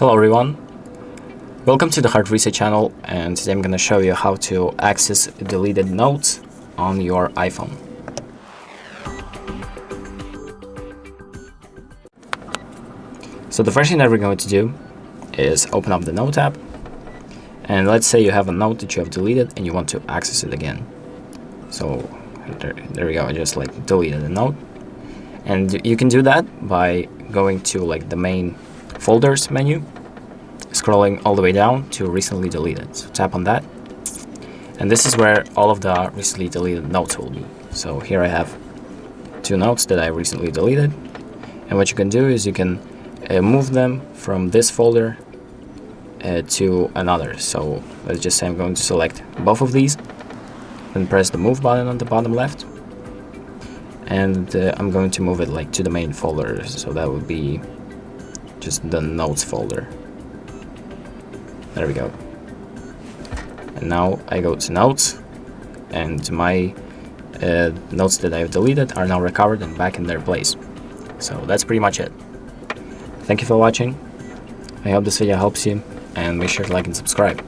Hello everyone, welcome to the HardReset channel, and today I'm going to show you how to access deleted notes on your iPhone. So the first thing that we're going to do is open up the Note app, and let's say you have a note that you have deleted and you want to access it again. So there we go, I just deleted the note, and you can do that by going to the main folders menu, scrolling all the way down to recently deleted. So tap on that, and this is where all of the recently deleted notes will be. So here I have 2 notes that I recently deleted, and what you can do is you can move them from this folder to another. So let's just say I'm going to select both of these, then press the move button on the bottom left, and I'm going to move it to the main folder. So that would be just the notes folder. There we go. And now I go to notes, and my notes that I've deleted are now recovered and back in their place. So that's pretty much it. Thank you for watching. I hope this video helps you, and make sure to like and subscribe.